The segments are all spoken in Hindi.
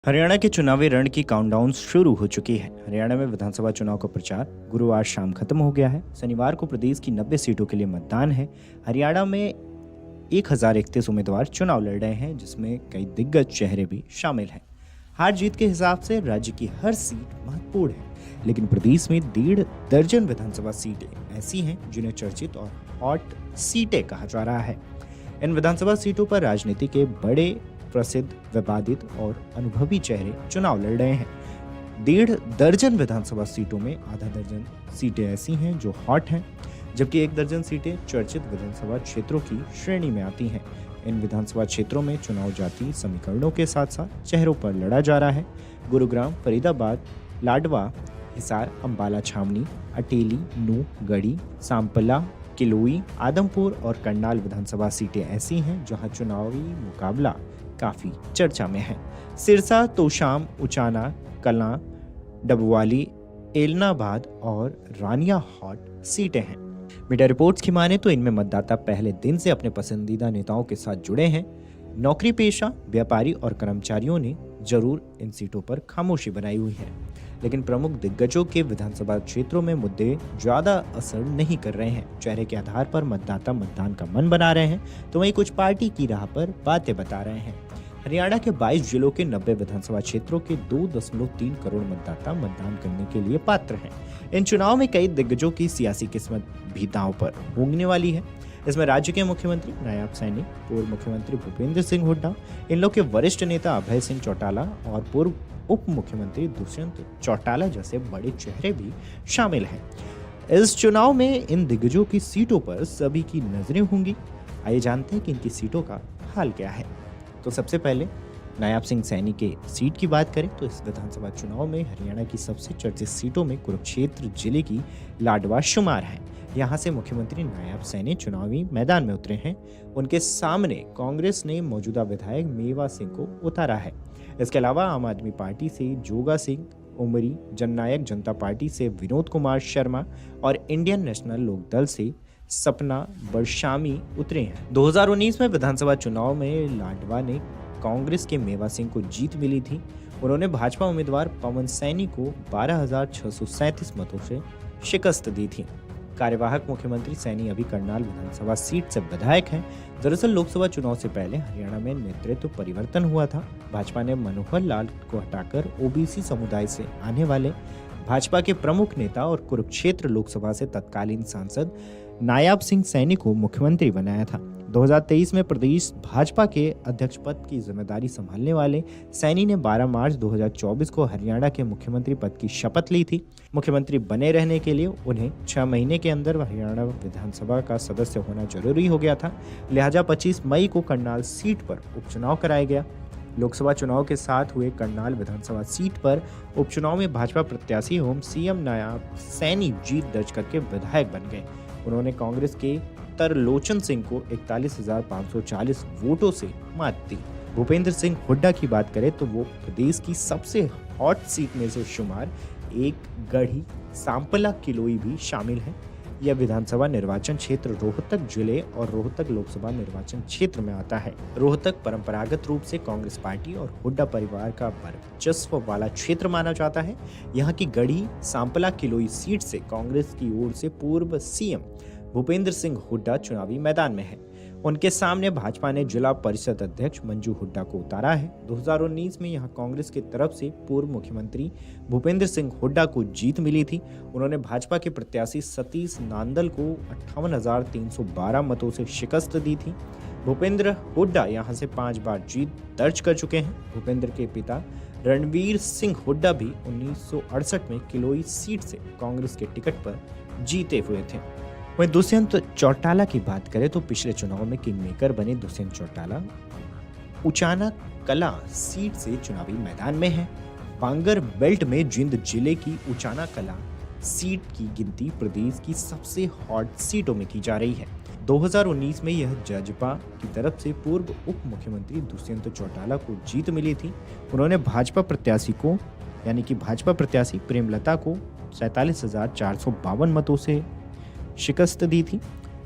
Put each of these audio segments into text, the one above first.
हरियाणा के चुनावी रण की काउंटडाउन शुरू हो चुकी है। हरियाणा में विधानसभा चुनाव का प्रचार गुरुवार शाम खत्म हो गया है। शनिवार को प्रदेश की 90 सीटों के लिए मतदान है। हरियाणा में 1031 उम्मीदवार चुनाव लड़ रहे हैं, जिसमें कई दिग्गज चेहरे भी शामिल हैं। हार जीत के हिसाब से राज्य की हर सीट महत्वपूर्ण है, लेकिन प्रदेश में 1.5 दर्जन विधानसभा सीटें ऐसी हैं जिन्हें चर्चित और हॉट सीटें कहा जा रहा है। इन विधानसभा सीटों पर राजनीति के बड़े, प्रसिद्ध, विवादित और अनुभवी चेहरे चुनाव लड़ रहे हैं। 1.5 दर्जन विधानसभा सीटों में आधा दर्जन सीटें ऐसी हैं जो हॉट हैं, जबकि 1 दर्जन सीटें चर्चित विधानसभा क्षेत्रों की श्रेणी में आती हैं। इन विधानसभा क्षेत्रों में चुनाव जातीय समीकरणों के साथ साथ चेहरों पर लड़ा जा रहा है। गुरुग्राम, फरीदाबाद, लाडवा, हिसार, अंबाला छावनी, अटेली, नूह, गढ़ी, सांपला, किलोई, आदमपुर और करनाल विधानसभा सीटें ऐसी हैं जहां चुनावी मुकाबला काफी चर्चा में है। सिरसा, तोशाम, उचाना, कलां, डबवाली, एलनाबाद और रानिया हॉट सीटें हैं। मीडिया रिपोर्ट्स की माने तो इनमें मतदाता पहले दिन से अपने पसंदीदा नेताओं के साथ जुड़े हैं। नौकरी पेशा, व्यापारी और कर्मचारियों ने जरूर इन सीटों पर खामोशी बनाई हुई है, लेकिन प्रमुख दिग्गजों के विधानसभा क्षेत्रों में मुद्दे ज्यादा असर नहीं कर रहे हैं। चेहरे के आधार पर मतदाता मतदान का मन बना रहे हैं, तो वहीं कुछ पार्टी की राह पर बातें बता रहे हैं। हरियाणा के 22 जिलों के 90 विधानसभा क्षेत्रों के 2.3 करोड़ मतदाता मतदान करने के लिए पात्र हैं। इन चुनाव में कई दिग्गजों की सियासी किस्मत भी दांव पर होंगने वाली है। इसमें राज्य के मुख्यमंत्री नायब सैनी, पूर्व मुख्यमंत्री भूपेंद्र सिंह हुड्डा, इन लोग के वरिष्ठ नेता अभय सिंह चौटाला और पूर्व उप मुख्यमंत्री दुष्यंत चौटाला जैसे बड़े चेहरे भी शामिल हैं। इस चुनाव में इन दिग्गजों की सीटों पर सभी की नजरें होंगी। आइए जानते हैं कि इनकी सीटों का हाल क्या है। तो सबसे पहले नायब सिंह सैनी के सीट की बात करें तो इस विधानसभा चुनाव में हरियाणा की सबसे चर्चित सीटों में कुरुक्षेत्र जिले की लाडवा शुमार है। यहाँ से मुख्यमंत्री नायब सैनी चुनावी मैदान में उतरे हैं। उनके सामने कांग्रेस ने मौजूदा विधायक मेवा सिंह को उतारा है। इसके अलावा आम आदमी पार्टी से जोगा सिंह उमरी, जननायक जनता पार्टी से विनोद कुमार शर्मा और इंडियन नेशनल लोकदल से सपना बरशामी उतरे हैं। 2019 में विधानसभा चुनाव में लाडवा ने कांग्रेस के मेवा सिंह को जीत मिली थी। उन्होंने भाजपा उम्मीदवार पवन सैनी को 12,637 मतों से शिकस्त दी थी। कार्यवाहक मुख्यमंत्री सैनी अभी करनाल विधानसभा सीट से विधायक हैं। दरअसल लोकसभा चुनाव से पहले हरियाणा में नेतृत्व परिवर्तन हुआ था। भाजपा ने मनोहर लाल को हटाकर ओबीसी समुदाय से आने वाले भाजपा के प्रमुख नेता और कुरुक्षेत्र लोकसभा से तत्कालीन सांसद नायब सिंह सैनी को मुख्यमंत्री बनाया था। 2023 में प्रदेश भाजपा के अध्यक्ष पद की जिम्मेदारी संभालने वाले सैनी ने 12 मार्च 2024 को हरियाणा के मुख्यमंत्री पद की शपथ ली थी। मुख्यमंत्री बने रहने के लिए उन्हें 6 महीने के अंदर हरियाणा विधानसभा का सदस्य होना जरूरी हो गया था। लिहाजा 25 मई को करनाल सीट पर उपचुनाव कराया गया। लोकसभा चुनाव के साथ हुए करनाल विधानसभा सीट पर उपचुनाव में भाजपा प्रत्याशी एवं सीएम नायब सैनी जीत दर्ज करके विधायक बन गए। उन्होंने कांग्रेस के तरलोचन सिंह को 41,540 वोटों से मात दी। भूपेंद्र सिंह हुड्डा की बात करें तो वो प्रदेश की सबसे हॉट सीट में से शुमार एक गढ़ी, सांपला, किलोई भी शामिल है। यह विधानसभा निर्वाचन क्षेत्र रोहतक जिले और रोहतक लोकसभा निर्वाचन क्षेत्र में आता है। रोहतक परंपरागत रूप से कांग्रेस पार्टी और हुड्डा परिवार का वर्चस्व वाला क्षेत्र माना जाता है। यहाँ की गढ़ी, सांपला, किलोई सीट से कांग्रेस की ओर से पूर्व सीएम भूपेंद्र सिंह हुड्डा चुनावी मैदान में है। उनके सामने भाजपा ने जिला परिषद अध्यक्ष मंजू हुड्डा को उतारा है। 2019 में यहां कांग्रेस की तरफ से पूर्व मुख्यमंत्री भूपेंद्र सिंह हुड्डा को जीत मिली थी। उन्होंने भाजपा के प्रत्याशी सतीश नांदल को 58,312 मतों से शिकस्त दी थी। भूपेंद्र हुड्डा यहां से 5 बार जीत दर्ज कर चुके हैं। भूपेंद्र के पिता रणवीर सिंह हुड्डा भी 1968 में किलोई सीट से कांग्रेस के टिकट पर जीते हुए थे। वहीं दुष्यंत चौटाला की बात करें तो पिछले चुनाव में किंग मेकर बने दुष्यंत चौटाला उचाना कला सीट से चुनावी मैदान में है। बांगर बेल्ट में जिंद जिले की उचाना कला सीट की गिनती प्रदेश की सबसे हॉट सीटों में की जा रही है। 2019 में यह जजपा की तरफ से पूर्व उप मुख्यमंत्री दुष्यंत चौटाला को जीत मिली थी। उन्होंने भाजपा प्रत्याशी प्रेमलता को 47,452 मतों से शिकस्त दी थी।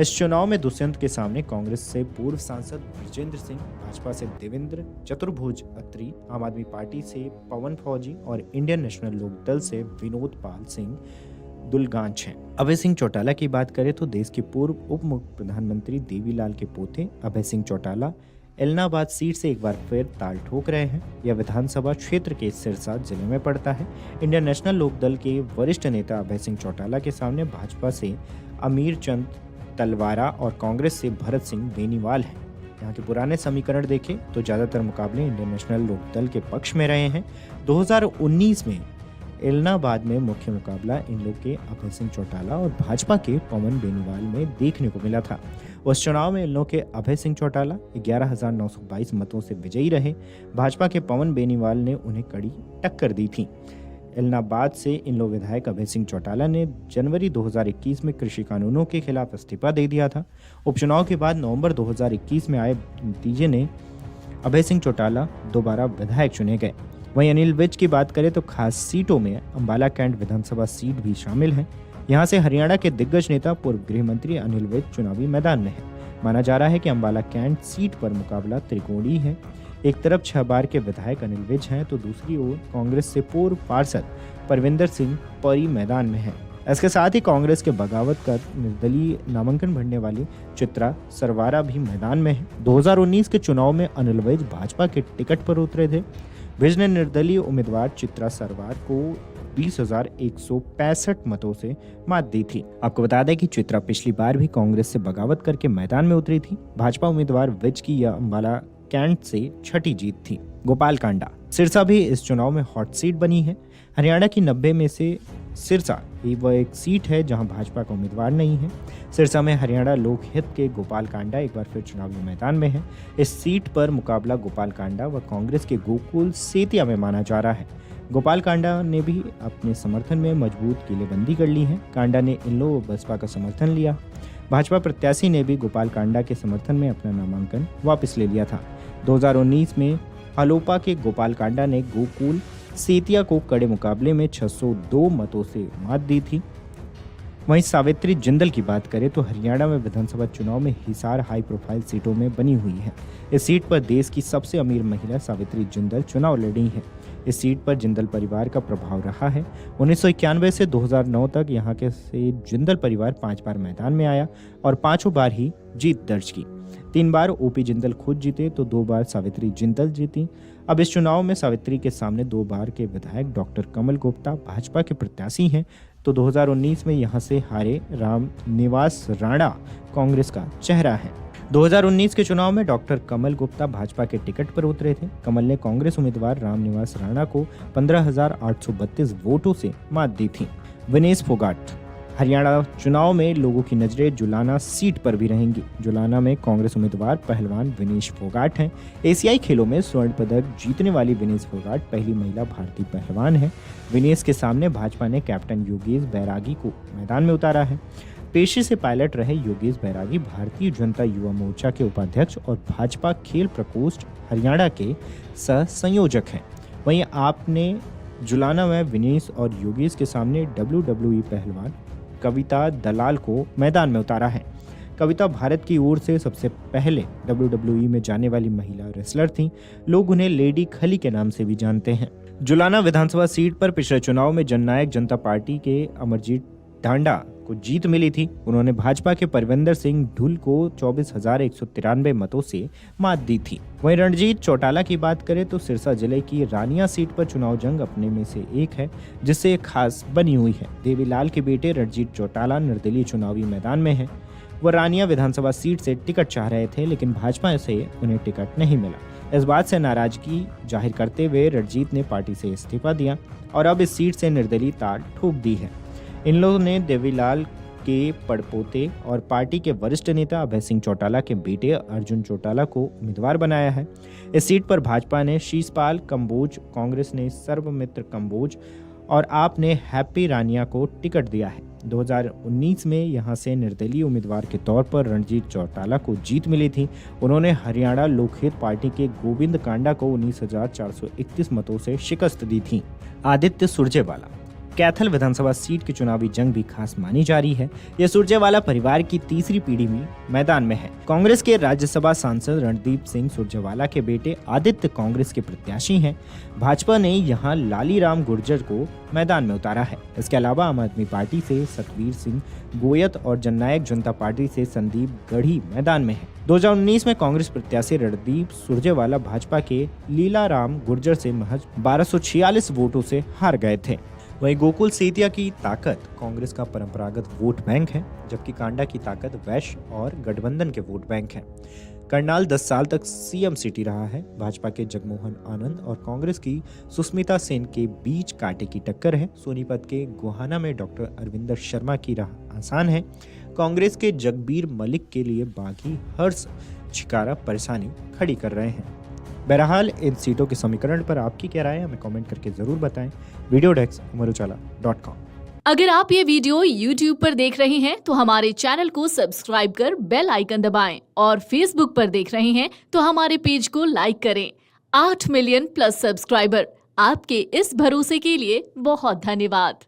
इस चुनाव में दुष्यंत के सामने कांग्रेस से पूर्व सांसद ब्रजेंद्र सिंह, भाजपा से देवेंद्र चतुर्भुज अत्री, आम आदमी पार्टी से पवन फौजी और इंडियन नेशनल लोक दल से विनोद पाल सिंह दुलगांच हैं। अभय सिंह चौटाला की बात करें तो देश के पूर्व उप प्रधानमंत्री देवीलाल के पोते अभय सिंह चौटाला एलनाबाद सीट से एक बार फिर ताल ठोक रहे हैं। यह विधानसभा क्षेत्र के सिरसा जिले में पड़ता है। इंडियन नेशनल लोक दल के वरिष्ठ नेता अभय सिंह चौटाला के सामने भाजपा से अमीर चंद तलवारा और कांग्रेस से भरत सिंह बेनीवाल हैं। यहाँ के पुराने समीकरण देखें तो ज्यादातर मुकाबले इंडियन नेशनल लोक दल के पक्ष में रहे हैं। 2019 में एलनाबाद में मुख्य मुकाबला इन लोग के अभय सिंह चौटाला और भाजपा के पवन बेनीवाल में देखने को मिला था। उस चुनाव में इन लोग के अभय सिंह चौटाला 11,922 मतों से विजयी रहे। भाजपा के पवन बेनीवाल ने उन्हें कड़ी टक्कर दी थी। एलनाबाद से इन लोग विधायक अभय सिंह चौटाला ने जनवरी 2021 में कृषि कानूनों के खिलाफ इस्तीफा दे दिया था। उपचुनाव के बाद नवंबर 2021 में आए नतीजे ने अभय सिंह चौटाला दोबारा विधायक चुने गए। वहीं अनिल विज की बात करें तो खास सीटों में अंबाला कैंट विधानसभा सीट भी शामिल है। यहाँ से हरियाणा के दिग्गज नेता पूर्व गृह मंत्री अनिल विज चुनावी मैदान में है। माना जा रहा है कि अंबाला कैंट सीट पर मुकाबला त्रिकोणीय है। एक तरफ 6 बार के विधायक अनिल विज हैं तो दूसरी ओर कांग्रेस से पूर्व पार्षद परविंदर सिंह परी मैदान में है। इसके साथ ही कांग्रेस के बगावत कर निर्दलीय नामांकन भरने वाली चित्रा सरवारा भी मैदान में है। 2019 के चुनाव में अनिल विज भाजपा के टिकट पर उतरे थे। विज ने निर्दलीय उम्मीदवार चित्रा सरवार को 20,165 मतों से मात दी थी। आपको बता दें कि चित्रा पिछली बार भी कांग्रेस से बगावत करके मैदान में उतरी थी। भाजपा उम्मीदवार विज की यह अंबाला कैंट से छठी जीत थी। गोपाल कांडा सिरसा भी इस चुनाव में हॉट सीट बनी है। हरियाणा की 90 में से सिरसा वह एक सीट है जहां भाजपा का उम्मीदवार नहीं है। सिरसा में हरियाणा लोक हित के गोपाल कांडा एक बार फिर चुनावी मैदान में है। इस सीट पर मुकाबला गोपाल कांडा व कांग्रेस के गोकुल सेतिया में माना जा रहा है। गोपाल कांडा ने भी अपने समर्थन में मजबूत किलेबंदी कर ली है। कांडा ने इन लोग बसपा का समर्थन लिया। भाजपा प्रत्याशी ने भी गोपाल कांडा के समर्थन में अपना नामांकन वापस ले लिया था। 2019 में हलोपा के गोपाल कांडा ने गोकुल सेतिया को कड़े मुकाबले में 602 मतों से मात दी थी। वहीं सावित्री जिंदल की बात करें तो हरियाणा में विधानसभा चुनाव में हिसार हाई प्रोफाइल सीटों में बनी हुई है। इस सीट पर देश की सबसे अमीर महिला सावित्री जिंदल चुनाव लड़ी है। इस सीट पर जिंदल परिवार का प्रभाव रहा है। 1991 से 2009 तक यहाँ के से जिंदल परिवार 5 बार मैदान में आया और 5 बार ही जीत दर्ज की। 3 बार ओपी जिंदल खुद जीते तो 2 बार सावित्री जिंदल जीती। अब इस चुनाव में सावित्री के सामने 2 बार के विधायक डॉक्टर कमल गुप्ता भाजपा के प्रत्याशी हैं तो 2019 में यहां से हारे राम निवास राणा कांग्रेस का चेहरा है। 2019 के चुनाव में डॉक्टर कमल गुप्ता भाजपा के टिकट पर उतरे थे। कमल ने कांग्रेस उम्मीदवार राम निवास राणा को 15,832 वोटों से मात दी थी। विनेश फोगाट हरियाणा चुनाव में लोगों की नजरें जुलाना सीट पर भी रहेंगी। जुलाना में कांग्रेस उम्मीदवार पहलवान विनेश फोगाट हैं। एशियाई खेलों में स्वर्ण पदक जीतने वाली विनेश फोगाट पहली महिला भारतीय पहलवान है। विनेश के सामने भाजपा ने कैप्टन योगेश बैरागी को मैदान में उतारा है। पेशे से पायलट रहे योगेश बैरागी भारतीय जनता युवा मोर्चा के उपाध्यक्ष और भाजपा खेल प्रकोष्ठ हरियाणा के सह संयोजक हैं। वहीं आपने जुलाना में विनेश और योगेश के सामने WWE पहलवान कविता दलाल को मैदान में उतारा है। कविता भारत की ओर से सबसे पहले WWE में जाने वाली महिला रेसलर थीं। लोग उन्हें लेडी खली के नाम से भी जानते हैं। जुलाना विधानसभा सीट पर पिछले चुनाव में जननायक जनता पार्टी के अमरजीत ढांडा को जीत मिली थी। उन्होंने भाजपा के परविंदर सिंह ढुल को 24,193 मतों से मात दी थी। वहीं रणजीत चौटाला की बात करें तो सिरसा जिले की रानिया सीट पर चुनाव जंग अपने में से एक है जिससे एक खास बनी हुई है। देवीलाल के बेटे रणजीत चौटाला निर्दलीय चुनावी मैदान में है। वह रानिया विधानसभा सीट से टिकट चाह रहे थे लेकिन भाजपा से उन्हें टिकट नहीं मिला। इस बात से नाराजगी जाहिर करते हुए रणजीत ने पार्टी से इस्तीफा दिया और अब इस सीट से निर्दलीय ताल ठोक दी है। इन लोगों ने देवीलाल के पड़पोते और पार्टी के वरिष्ठ नेता अभय सिंह चौटाला के बेटे अर्जुन चौटाला को उम्मीदवार बनाया है। इस सीट पर भाजपा ने शीशपाल कंबोज, कांग्रेस ने सर्वमित्र कंबोज और आप ने हैप्पी रानिया को टिकट दिया है। 2019 में यहां से निर्दलीय उम्मीदवार के तौर पर रणजीत चौटाला को जीत मिली थी। उन्होंने हरियाणा लोकहित पार्टी के गोविंद कांडा को 19,431 मतों से शिकस्त दी थी। आदित्य सुरजेवाला कैथल विधानसभा सीट की चुनावी जंग भी खास मानी जा रही है। यह सुरजेवाला परिवार की तीसरी पीढ़ी में मैदान में है। कांग्रेस के राज्यसभा सांसद रणदीप सिंह सुरजेवाला के बेटे आदित्य कांग्रेस के प्रत्याशी हैं। भाजपा ने यहां लालीराम गुर्जर को मैदान में उतारा है। इसके अलावा आम आदमी पार्टी से सतवीर सिंह गोयत और जननायक जनता पार्टी से संदीप गढ़ी मैदान में है। 2019 में कांग्रेस प्रत्याशी रणदीप सुरजेवाला भाजपा के लीलाराम गुर्जर से महज 1246 वोटों से हार गए थे। वहीं गोकुल सेतिया की ताकत कांग्रेस का परंपरागत वोट बैंक है, जबकि कांडा की ताकत वैश्य और गठबंधन के वोट बैंक है। करनाल 10 साल तक सीएम सिटी रहा है। भाजपा के जगमोहन आनंद और कांग्रेस की सुस्मिता सेन के बीच कांटे की टक्कर है। सोनीपत के गोहाना में डॉक्टर अरविंदर शर्मा की राह आसान है। कांग्रेस के जगबीर मलिक के लिए बागी हर्ष छिकारा परेशानी खड़ी कर रहे हैं। बहरहाल इन सीटों के समीकरण पर आपकी क्या राय है, हमें कमेंट करके जरूर बताएं। वीडियो डेस्क अमरोजाला.com। अगर आप ये वीडियो YouTube पर देख रहे हैं तो हमारे चैनल को सब्सक्राइब कर बेल आइकन दबाएं और Facebook पर देख रहे हैं तो हमारे पेज को लाइक करें। 8 मिलियन प्लस सब्सक्राइबर, आपके इस भरोसे के लिए बहुत धन्यवाद।